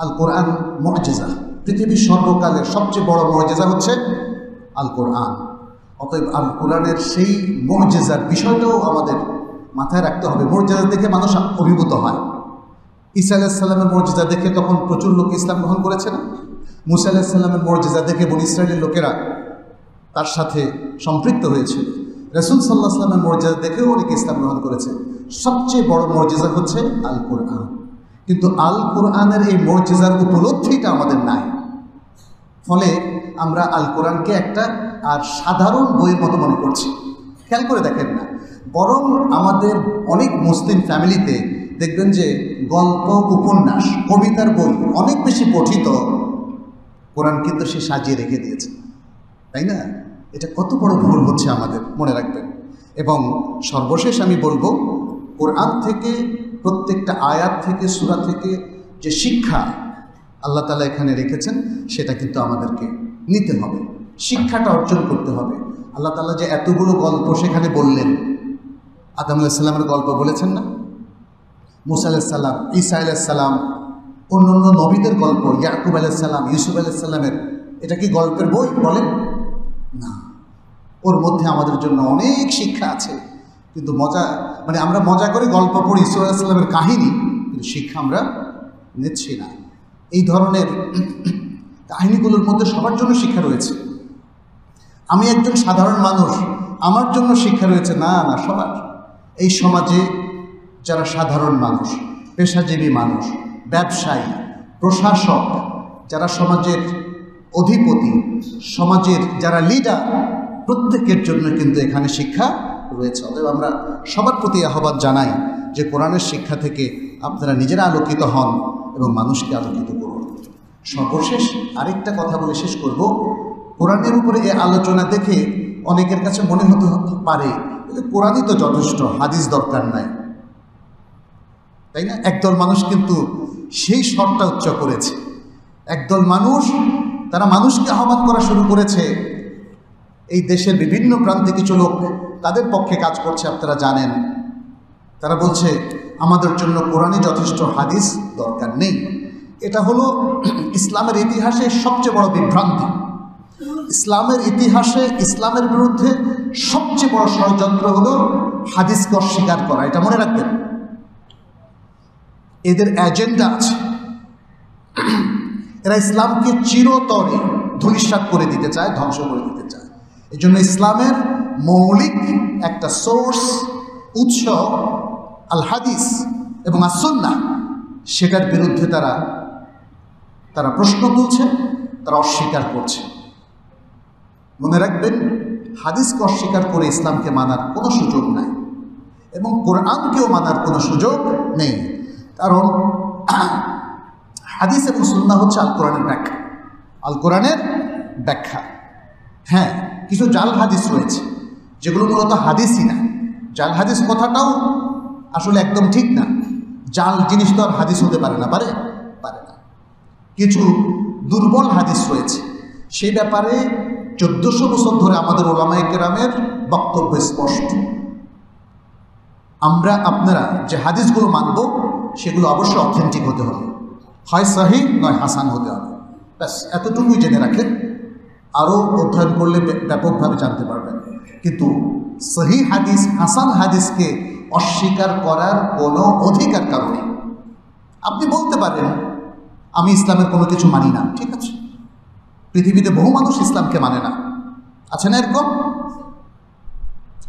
আল কোরআন মুজিজা, পৃথিবীর সর্বকালের সবচেয়ে বড় মুজিজা হচ্ছে আল কোরআন। অতএব আল কোরআনের সেই মুজিজার বিষয়টাও আমাদের মাথায় রাখতে হবে। মুজিজা দেখে মানুষ অভিভূত হয়। ঈসা আলাইহিস সালামের মুজিজা দেখে তখন প্রচুর লোক ইসলাম গ্রহণ করেছে না? মুসা আলাইহিস সালামের মুজিজা দেখে বনী ইসরায়েলের লোকেরা তার সাথে সম্পৃক্ত হয়েছিল। রাসূল সাল্লাল্লাহু আলাইহি ওয়াসাল্লামের মুজিজা দেখেও অনেকে ইসলাম গ্রহণ করেছে। সবচেয়ে বড় মুজিজা হচ্ছে আল কোরআন। কিন্তু আল কোরআনের এই মুজিজার উপলব্ধিটা আমাদের নাই। ফলে আমরা আল কোরআনকে একটা আর সাধারণ বইয়ের মতো মনে করছি। খেয়াল করে দেখেন না, বরং আমাদের অনেক মুসলিম ফ্যামিলিতে দেখবেন যে গল্প, উপন্যাস, কবিতার বই অনেক বেশি পঠিত, কোরআন কিন্তু সে সাজিয়ে রেখে দিয়েছে, তাই না? এটা কত বড় ভুল হচ্ছে আমাদের, মনে রাখবেন। এবং সর্বশেষ আমি বলবো, কোরআন থেকে প্রত্যেকটা আয়াত থেকে, সূরা থেকে যে শিক্ষা আল্লাহ তাআলা এখানে রেখেছেন সেটা কিন্তু আমাদেরকে নিতে হবে, শিক্ষাটা অর্জন করতে হবে। আল্লাহ তাআলা যে এতগুলো গল্প সেখানে বললেন, আদম আলাইহিস সালামের গল্প বলেছেন না, মুসা আলাইহিস সালাম, ঈসা আলাইহিস সালাম, অন্যান্য নবীদের গল্প, ইয়াকুব আলাইহিস সালাম, ইউসুফ আলাইহিস সালামের, এটা কি গল্পের বই বলেন? না, ওর মধ্যে আমাদের জন্য অনেক শিক্ষা আছে। কিন্তু আমরা মজা করে গল্প পড়ি ইউসুফ আলাইহিস সালামের কাহিনী, কিন্তু শিক্ষা আমরা নিচ্ছি না। এই ধরনের কাহিনীগুলোর মধ্যে সবার জন্য শিক্ষা রয়েছে। আমি একজন সাধারণ মানুষ, আমার জন্য শিক্ষা রয়েছে না, না সবার। এই সমাজে যারা সাধারণ মানুষ, পেশাজীবী মানুষ, ব্যবসায়ী, প্রশাসক, যারা সমাজের অধিপতি, সমাজের যারা লিডার, প্রত্যেকের জন্য কিন্তু এখানে শিক্ষা রয়েছে। অতএব আমরা সবার প্রতি আহ্বান জানাই যে কোরআনের শিক্ষা থেকে আপনারা নিজেরা আলোকিত হন এবং মানুষকে আলোকিত করুন। সর্বশেষ আরেকটা কথা বলে শেষ করব। কোরআনের উপরে এই আলোচনা দেখে অনেকের কাছে মনে হতে পারে যে কোরআনই তো যথেষ্ট, হাদিস দরকার নাই, তাই না? একদল মানুষ কিন্তু সেই স্বরটা উচ্চ করেছে। একদল মানুষ, তারা মানুষকে আহ্বান করা শুরু করেছে। এই দেশের বিভিন্ন প্রান্তে কিছু লোক তাদের পক্ষে কাজ করছে, আপনারা জানেন। তারা বলছে আমাদের জন্য কোরআনই যথেষ্ট, হাদিস দরকার নেই। এটা হলো ইসলামের ইতিহাসে সবচেয়ে বড় বিভ্রান্তি। ইসলামের ইতিহাসে ইসলামের বিরুদ্ধে সবচেয়ে বড় ষড়যন্ত্র হলো হাদিসকে অস্বীকার করা। এটা মনে রাখবেন, এদের এজেন্ডা আছে। এরা ইসলামকে চিরতরে ধূলিসাৎ করে দিতে চায়, ধ্বংস করে দিতে চায়। এই জন্য ইসলামের মৌলিক একটা সোর্স, উৎস আল হাদিস এবং আসুন্নাহ, সেটার বিরুদ্ধে তারা প্রশ্ন তুলছে, তারা অস্বীকার করছে। মনে রাখবেন, হাদিসকে অস্বীকার করে ইসলামকে মানার কোনো সুযোগ নাই এবং কোরআনকেও মানার কোনো সুযোগ নেই। কারণ হাদিস এবং সুন্নাহ হচ্ছে আল কোরআনের ব্যাখ্যা। আল কোরআনের ব্যাখ্যা। হ্যাঁ, কিছু জাল হাদিস রয়েছে যেগুলো মূলত হাদিসই না। জাল হাদিস কথাটাও আসলে একদম ঠিক না। জাল জিনিস তো আর হাদিস হতে পারে না, পারে না। কিছু দুর্বল হাদিস রয়েছে, সেই ব্যাপারে 1400 বছর ধরে আমাদের উলামায়ে কেরামের বক্তব্য স্পষ্ট। আপনারা যে হাদিসগুলো মানব সেগুলো অবশ্যই অথেন্টিক হতে হবে, হয় সহিহ নয় হাসান হতে হবে। ব্যাস এতটুকুই জেনে রাখেন, আরও অধ্যয়ন করলে ব্যাপকভাবে জানতে পারবেন। কিন্তু সহিহ হাদিস, হাসান হাদিসকে অস্বীকার করার কোনো অধিকার কারণ নেই। আপনি বলতে পারেন আমি ইসলামের কোনো কিছু মানি না, ঠিক আছে। পৃথিবীতে বহু মানুষ ইসলামকে মানে না, আছে না এরকম?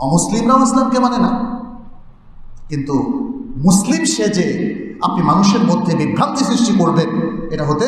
অমুসলিমরাও ইসলামকে মানে না। কিন্তু মুসলিম সেজে আপনি মানুষের মধ্যে বিভ্রান্তি সৃষ্টি করবেন, এটা হতে